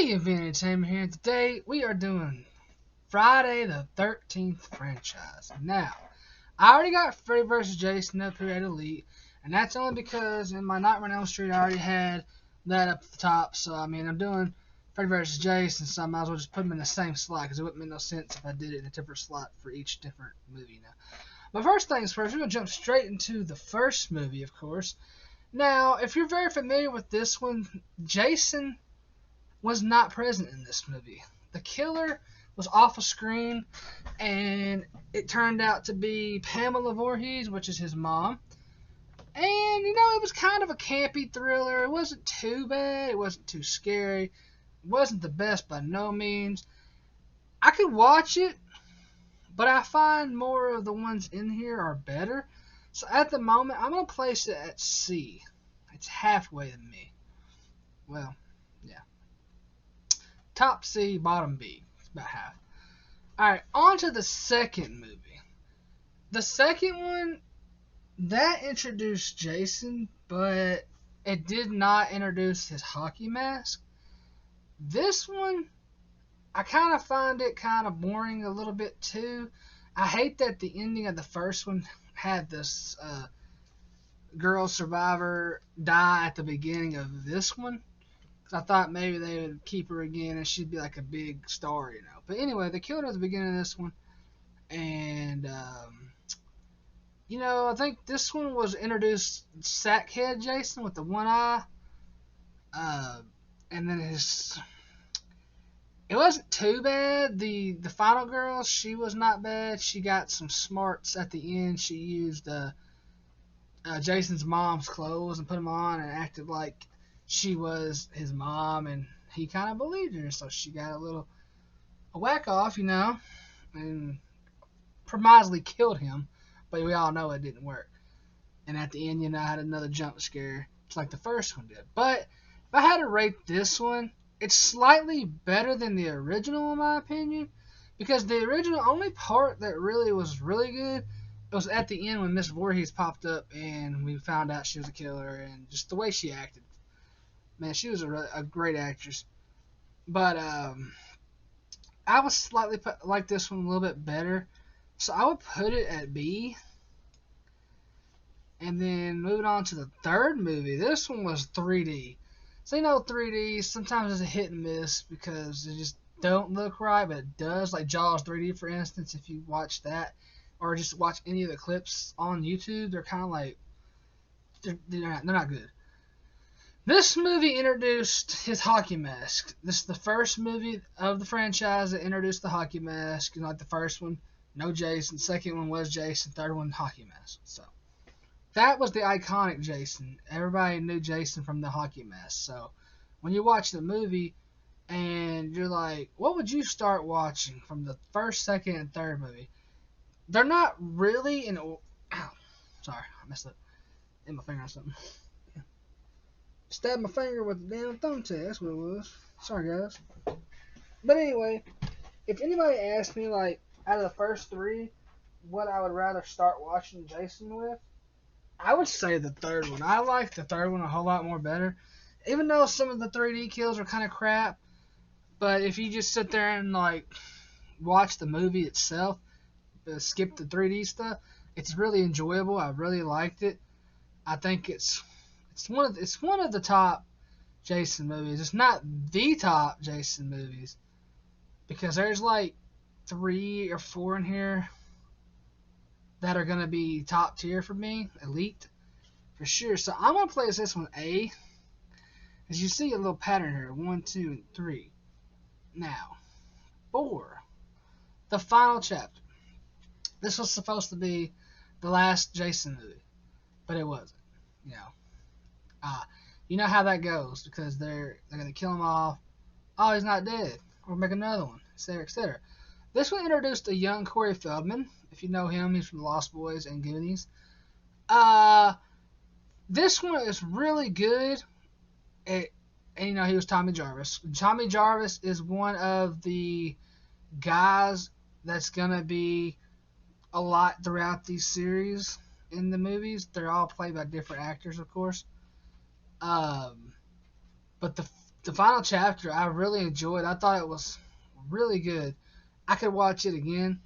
Hey, Vintage Tamer here. Today we are doing Friday the 13th franchise. Now, I already got Freddy vs. Jason up here at Elite, and that's only because in my Nightmare on Elm Street I already had that up at the top. So, I mean, I'm doing Freddy vs. Jason, so I might as well just put them in the same slot because it wouldn't make no sense if I did it in a different slot for each different movie now. But first things first, we're going to jump straight into the first movie, of course. Now, if you're very familiar with this one, Jason was not present in this movie. The killer was off a screen, and it turned out to be Pamela Voorhees, which is his mom. And, it was kind of a campy thriller. It wasn't too bad. It wasn't too scary. It wasn't the best by no means. I could watch it, but I find more of the ones in here are better. So at the moment, I'm going to place it at C. It's halfway to me. Well, yeah. Top C, bottom B. It's about half. Alright, on to the second movie. The second one, that introduced Jason, but it did not introduce his hockey mask. This one, I kind of find it kind of boring a little bit too. I hate that the ending of the first one had this girl survivor die at the beginning of this one. I thought maybe they would keep her again and she'd be like a big star, But anyway, they killed her at the beginning of this one. And, I think this one was introduced Sackhead Jason with the one eye. And then it wasn't too bad. The final girl, she was not bad. She got some smarts at the end. She used Jason's mom's clothes and put them on and acted like she was his mom, and he kind of believed her, so she got a whack off, and promisely killed him, but we all know it didn't work. And at the end, I had another jump scare, just like the first one did. But if I had to rate this one, it's slightly better than the original, in my opinion, because the original only part that really was really good was at the end when Miss Voorhees popped up and we found out she was a killer, and just the way she acted. Man, she was a great actress. But I was slightly like this one a little bit better. So I would put it at B. And then moving on to the third movie. This one was 3D. So 3D sometimes is a hit and miss because it just don't look right, but it does. Like Jaws 3D, for instance, if you watch that or just watch any of the clips on YouTube, they're kind of like, they're not good. This movie introduced his hockey mask. This is the first movie of the franchise that introduced the hockey mask. Like the first one, no Jason. Second one was Jason. Third one, hockey mask. So that was the iconic Jason. Everybody knew Jason from the hockey mask. So when you watch the movie and you're like, what would you start watching from the first, second, and third movie? They're not really in. Ow, sorry, I messed up. Hit my finger on something. Stabbed my finger with a damn thumbtack. That's what it was. Sorry, guys. But anyway, if anybody asked me, like, out of the first three, what I would rather start watching Jason with, I would say the third one. I like the third one a whole lot more better. Even though some of the 3D kills are kind of crap, but if you just sit there and, like, watch the movie itself, skip the 3D stuff, it's really enjoyable. I really liked it. I think it's one of the top Jason movies. It's not the top Jason movies because there's like 3 or 4 in here that are gonna be top tier for me, elite for sure. So I'm gonna place this one A, as you see a little pattern here: 1, 2, and 3. Now, 4, the final chapter. This was supposed to be the last Jason movie, but it wasn't. You know how that goes because they're gonna kill him off. Oh, he's not dead. We'll make another one, etc., etc. This one introduced a young Corey Feldman. If you know him, he's from the Lost Boys and Goonies. This one is really good. And he was Tommy Jarvis. Tommy Jarvis is one of the guys that's gonna be a lot throughout these series in the movies. They're all played by different actors, of course. But The final chapter I really enjoyed. I thought it was really good. I could watch it again,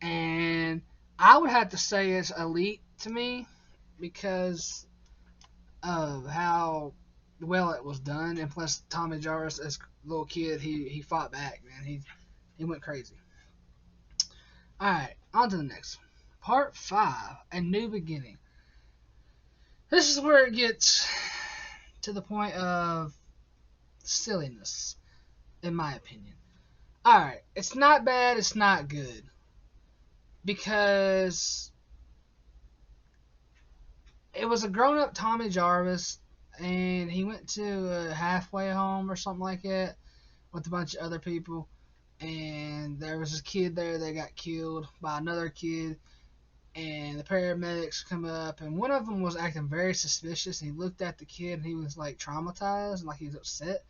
and I would have to say it's elite to me because of how well it was done, and plus Tommy Jarvis as a little kid, he fought back, man. He went crazy. All right, on to the next one. Part 5, A New Beginning. This is where it gets to the point of silliness, in my opinion. Alright, it's not bad, it's not good. Because it was a grown up Tommy Jarvis, and he went to a halfway home or something like that with a bunch of other people. And there was this kid there that got killed by another kid. And the paramedics come up, and one of them was acting very suspicious. And he looked at the kid, and he was like traumatized, and like he was upset.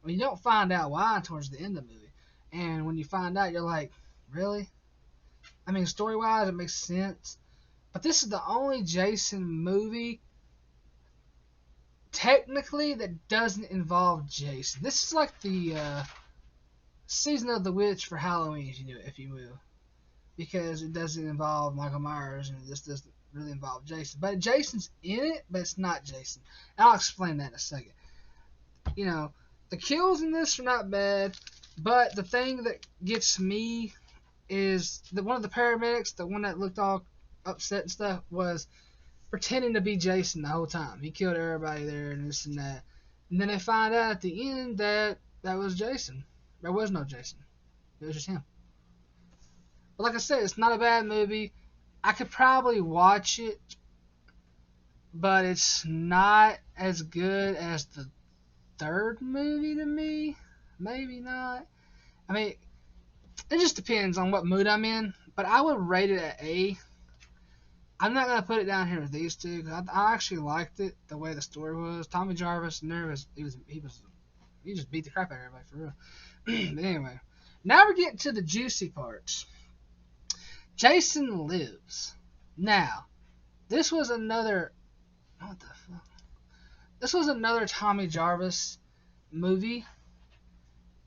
Well, you don't find out why towards the end of the movie. And when you find out, you're like, really? I mean, story-wise, it makes sense. But this is the only Jason movie, technically, that doesn't involve Jason. This is like the Season of the Witch for Halloween, if you will. Because it doesn't involve Michael Myers, and this doesn't really involve Jason. But Jason's in it, but it's not Jason. And I'll explain that in a second. You know, the kills in this are not bad, but the thing that gets me is that one of the paramedics, the one that looked all upset and stuff, was pretending to be Jason the whole time. He killed everybody there and this and that. And then they find out at the end that that was Jason. There was no Jason. It was just him. But like I said, it's not a bad movie. I could probably watch it, but it's not as good as the third movie to me. Maybe not. I mean, it just depends on what mood I'm in, but I would rate it at A. I'm not gonna put it down here with these two because I actually liked it the way the story was. Tommy Jarvis, he just beat the crap out of everybody for real. But anyway, now we're getting to the juicy parts. Jason Lives. Now, this was another what the fuck? This was another Tommy Jarvis movie,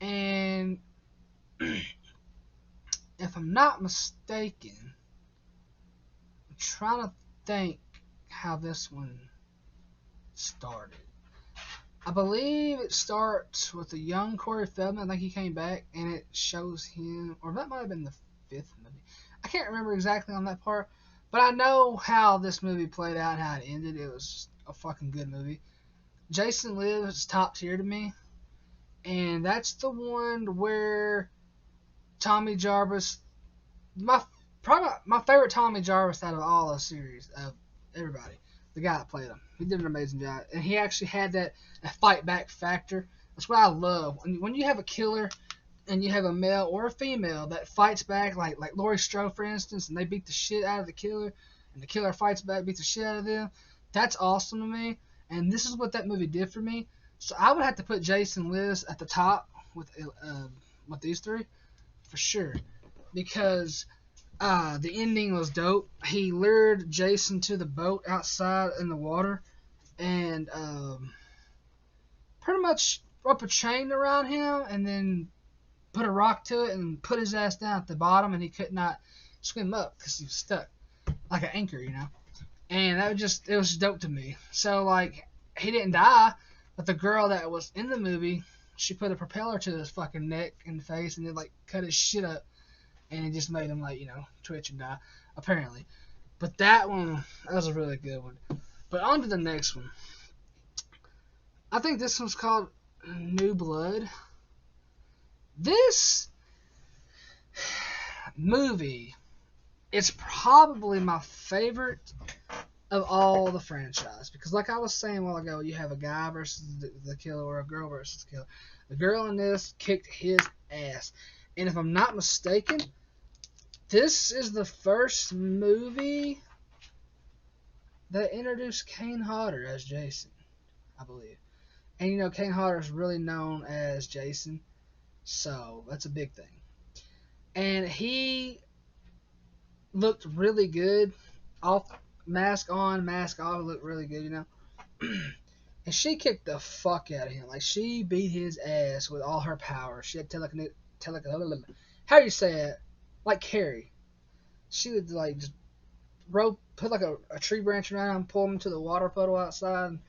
and if I'm not mistaken, I'm trying to think how this one started. I believe it starts with a young Corey Feldman. I think he came back, and it shows him, or that might have been the 5th movie. I can't remember exactly on that part, but I know how this movie played out and how it ended. It was a fucking good movie. Jason Lives is top tier to me, and that's the one where Tommy Jarvis, probably my favorite Tommy Jarvis out of all the series of everybody, the guy that played him. He did an amazing job, and he actually had that fight back factor. That's what I love. When you have a killer and you have a male or a female that fights back, like Laurie Strode, for instance, and they beat the shit out of the killer, and the killer fights back, beats the shit out of them. That's awesome to me, and this is what that movie did for me. So I would have to put Jason Lives at the top with these three for sure, because the ending was dope. He lured Jason to the boat outside in the water, and pretty much up a chain around him, and then put a rock to it and put his ass down at the bottom, and he could not swim up because he was stuck like an anchor, And it was just dope to me. So like, he didn't die, but the girl that was in the movie, she put a propeller to his fucking neck and face, and then like cut his shit up, and it just made him like twitch and die apparently. But that was a really good one. But on to the next one. I think this one's called New Blood. This movie is probably my favorite of all the franchise, because like I was saying a while ago, you have a guy versus the killer, or a girl versus the killer. The girl in this kicked his ass, and if I'm not mistaken, this is the first movie that introduced Kane Hodder as Jason, I believe. And Kane Hodder is really known as Jason, so that's a big thing. And he looked really good. Off, mask on, mask off, looked really good, And and she kicked the fuck out of him. Like, she beat his ass with all her power. She had how do you say it? Like Carrie. She would like just put like a tree branch around him, pull him to the water puddle outside, and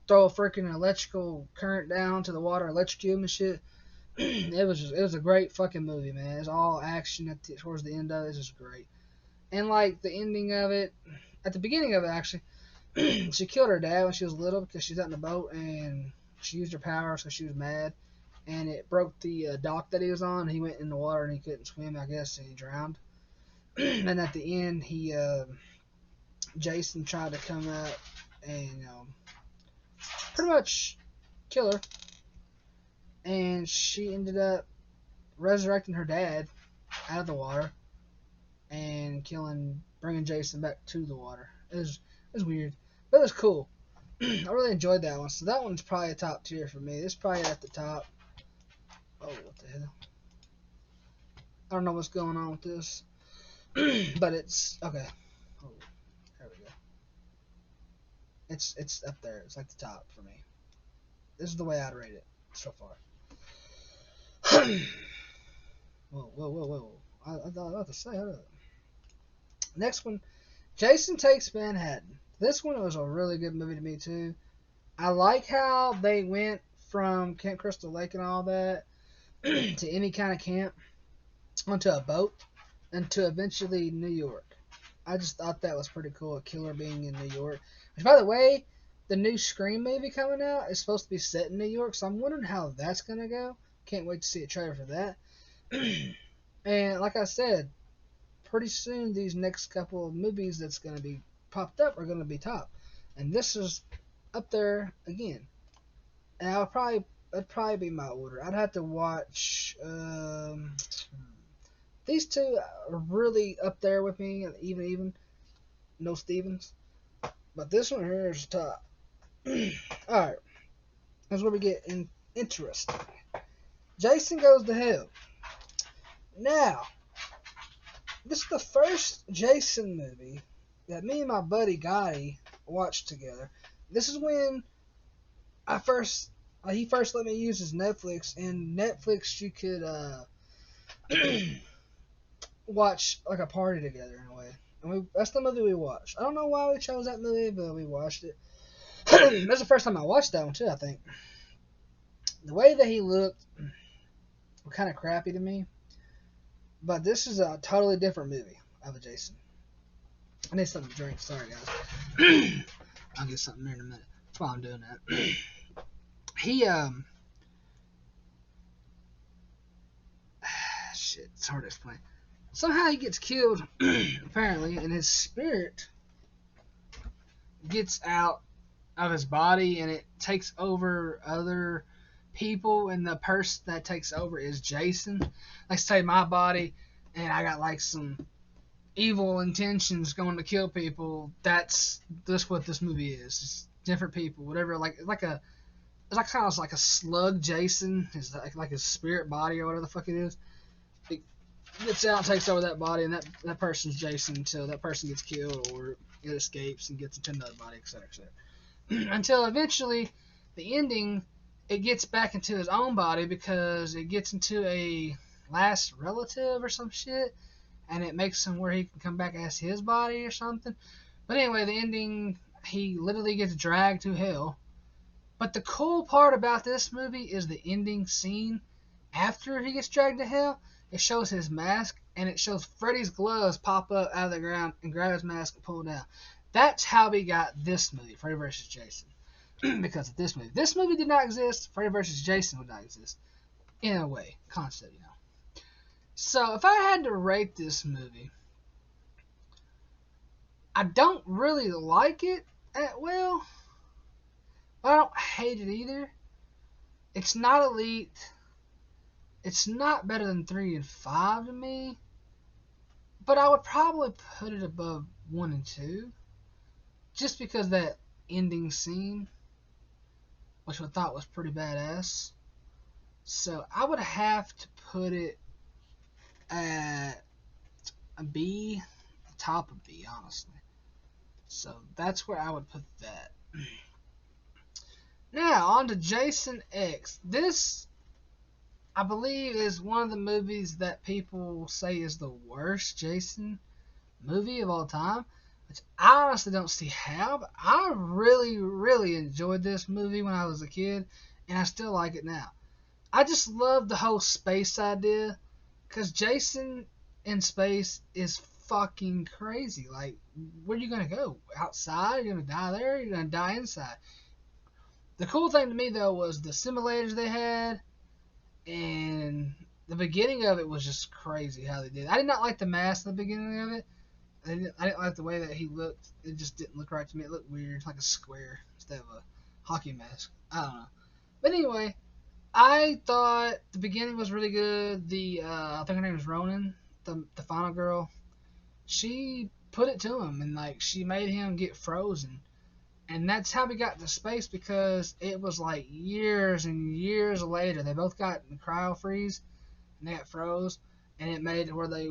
throw a freaking electrical current down to the water, electrocute him and shit. It was a great fucking movie, man. It's all action towards the end of it. It's just great. And like the ending of it, at the beginning of it actually, she killed her dad when she was little because she was out in the boat and she used her power, so she was mad, and it broke the dock that he was on. He went in the water and he couldn't swim, I guess, and he drowned. And at the end, Jason tried to come out and pretty much kill her, and she ended up resurrecting her dad out of the water and bringing Jason back to the water. It was weird, but it was cool. I really enjoyed that one. So that one's probably a top tier for me. It's probably at the top. Oh, what the hell? I don't know what's going on with this, but it's okay. Oh, there we go. It's up there. It's like the top for me. This is the way I'd rate it so far. Whoa. I thought I was about to say. Hold up. Next one, Jason Takes Manhattan. This one was a really good movie to me too. I like how they went from Camp Crystal Lake and all that to any kind of camp onto a boat and to eventually New York. I just thought that was pretty cool, a killer being in New York. Which, by the way, the new Scream movie coming out is supposed to be set in New York, so I'm wondering how that's going to go. Can't wait to see a trailer for that. And like I said, pretty soon these next couple of movies that's going to be popped up are going to be top. And this is up there again. And that'd probably be my order. I'd have to watch these two are really up there with me, even no Stevens. But this one here is top. Alright, that's where we get interesting. Jason Goes to Hell. Now, this is the first Jason movie that me and my buddy Gotti watched together. This is when he first let me use his Netflix, and Netflix you could watch like a party together in a way. And that's the movie we watched. I don't know why we chose that movie, but we watched it. That's the first time I watched that one too, I think. The way that he looked was kind of crappy to me. But this is a totally different movie of a Jason. I need something to drink. Sorry, guys. I'll get something here in a minute. That's why I'm doing that. Shit, it's hard to explain. Somehow he gets killed, apparently, and his spirit gets out of his body and it takes over other people, and the person that takes over is Jason. Like, say my body, and I got like some evil intentions going to kill people. That's what this movie is. It's different people, whatever. It's like kind of like a slug Jason. It's like his spirit body or whatever the fuck it is. It gets out, takes over that body, and that person's Jason until that person gets killed or it escapes and gets into another body, etc., etc. Until eventually, the ending, it gets back into his own body because it gets into a last relative or some shit, and it makes him where he can come back as his body or something. But anyway, the ending, he literally gets dragged to hell. But the cool part about this movie is the ending scene after he gets dragged to hell. It shows his mask, and it shows Freddy's gloves pop up out of the ground and grab his mask and pull it down. That's how we got this movie, Freddy vs. Jason. Because of this movie. This movie did not exist. Freddy vs. Jason would not exist. In a way. Concept, you know. So, if I had to rate this movie, I don't really like it well. I don't hate it either. It's not elite. It's not better than 3 and 5 to me. But I would probably put it above 1 and 2. Just because that ending scene, which I thought was pretty badass. So I would have to put it at a B, the top of B, honestly. So that's where I would put that. Now, on to Jason X. This, I believe, is one of the movies that people say is the worst Jason movie of all time. Which I honestly don't see how, but I really, really enjoyed this movie when I was a kid, and I still like it now. I just love the whole space idea, because Jason in space is fucking crazy. Like, where are you going to go? Outside? You're going to die there? You're going to die inside? The cool thing to me, though, was the simulators they had, and the beginning of it was just crazy how they did it. I did not like the mask in the beginning of it. I didn't like the way that he looked. It just didn't look right to me. It looked weird, like a square instead of a hockey mask. I don't know. But anyway, I thought the beginning was really good. I think her name was Ronan, the final girl. She put it to him, and like she made him get frozen, and that's how we got to space, because it was like years and years later. They both got in cryo freeze, and they got froze, and it made it where they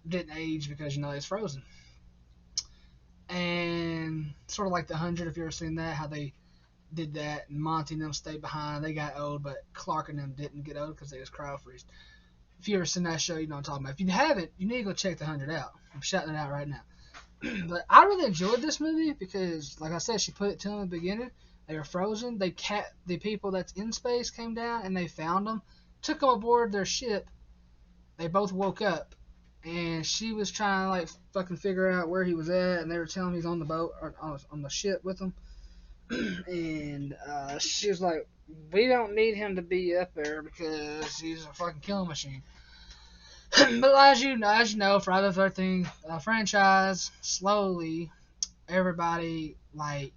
didn't age because they was frozen. And sort of like the 100, if you ever seen that, how they did that, and Monty and them stayed behind. They got old, but Clark and them didn't get old because they was cryo freeze. If you ever seen that show, you know what I'm talking about. If you haven't, you need to go check the 100 out. I'm shouting it out right now. But I really enjoyed this movie because, like I said, she put it to them in the beginning. They were frozen. The people that's in space came down and they found them, took them aboard their ship. They both woke up, and she was trying to like fucking figure out where he was at, and they were telling him he's on the boat or on the ship with them. And she was like, "We don't need him to be up there because he's a fucking killing machine." But as you know, Friday the 13th franchise, slowly everybody like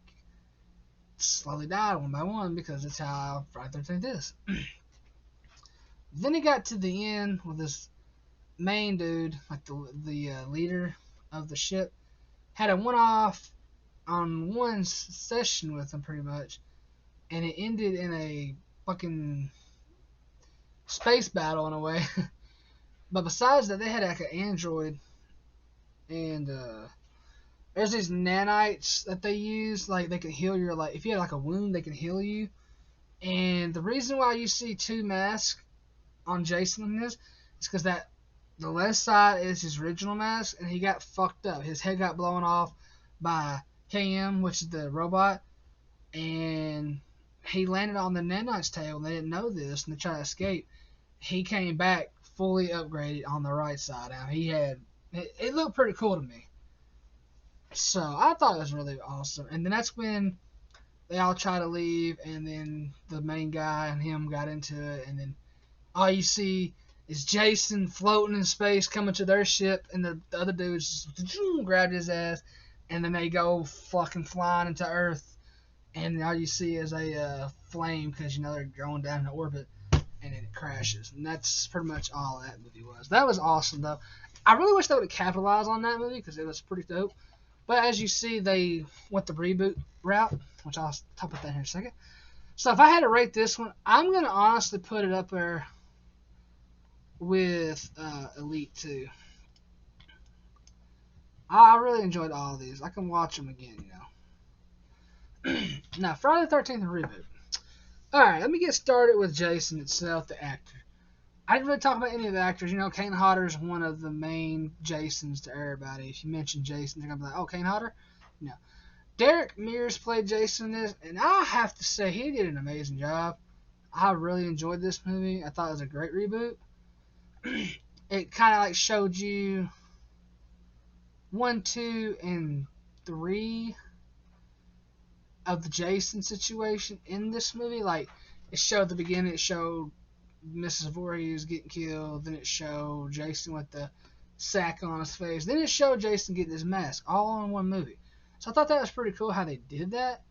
slowly died one by one because that's how Friday the 13th is. Then it got to the end with this main dude, like the leader of the ship, had a one-off on one session with him pretty much, and it ended in a fucking space battle in a way. But besides that, they had like an android, and there's these nanites that they use, like they can heal your, like if you had like a wound, they can heal you. And the reason why you see two masks on Jason in this is because that the left side is his original mask, and he got fucked up. His head got blown off by KM, which is the robot, and he landed on the nanite's tail, and they didn't know this, and they tried to escape. He came back fully upgraded on the right side. Now he had it looked pretty cool to me. So I thought it was really awesome. And then that's when they all try to leave, and then the main guy and him got into it, and then all you see is Jason floating in space coming to their ship, and the other dudes just grabbed his ass, and then they go fucking flying into Earth, and all you see is a flame because they're going down in orbit, and then it crashes, and that's pretty much all that movie was. That was awesome though. I really wish they would have capitalized on that movie because it was pretty dope. But as you see, they went the reboot route, which I'll talk about that here in a second. So if I had to rate this one, I'm going to honestly put it up there with Elite 2. I really enjoyed all of these. I can watch them again, Now, Friday the 13th reboot. Alright, let me get started with Jason itself, the actor. I didn't really talk about any of the actors. Kane Hodder is one of the main Jasons to everybody. If you mention Jason, they're going to be like, oh, Kane Hodder? No. Derek Mears played Jason in this, and I have to say he did an amazing job. I really enjoyed this movie. I thought it was a great reboot. It kind of like showed you 1, 2, and 3 of the Jason situation in this movie. Like, it showed the beginning, it showed Mrs. Voorhees getting killed, then it showed Jason with the sack on his face, then it showed Jason getting his mask, all in one movie. So I thought that was pretty cool how they did that.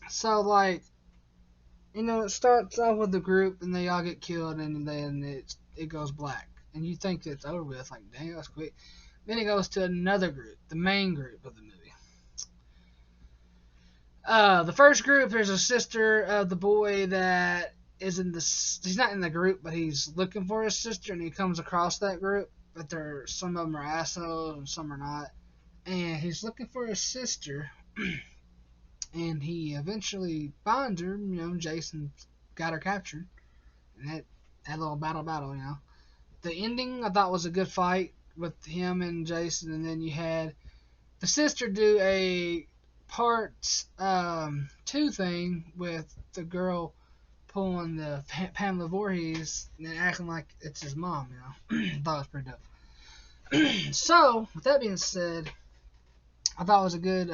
So, like, it starts off with the group, and they all get killed, and then it goes black. And you think it's over with, like, dang, that's quick. Then it goes to another group, the main group of the movie. The first group, there's a sister of the boy that is he's not in the group, but he's looking for his sister, and he comes across that group, but some of them are assholes, and some are not. And he's looking for his sister, and he eventually finds her. Jason got her captured, and that little battle. The ending I thought was a good fight with him and Jason, and then you had the sister do a part 2 thing with the girl pulling the Pamela Voorhees and then acting like it's his mom. Thought it was pretty dope. So with that being said, I thought it was a good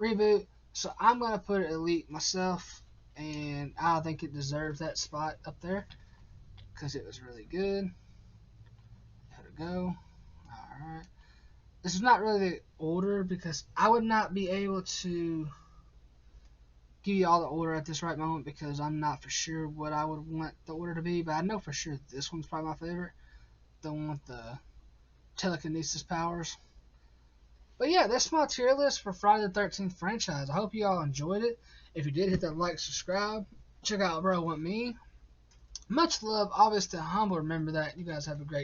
reboot. So I'm gonna put it Elite myself, and I think it deserves that spot up there because it was really good. Let it go. All right. This is not really the order because I would not be able to give you all the order at this right moment because I'm not for sure what I would want the order to be, but I know for sure this one's probably my favorite, the one with the telekinesis powers. But yeah, that's my tier list for Friday the 13th franchise. I hope you all enjoyed it. If you did, hit that like, subscribe. Check out Bro Want Me. Much love, always stay humble. Remember that. You guys have a great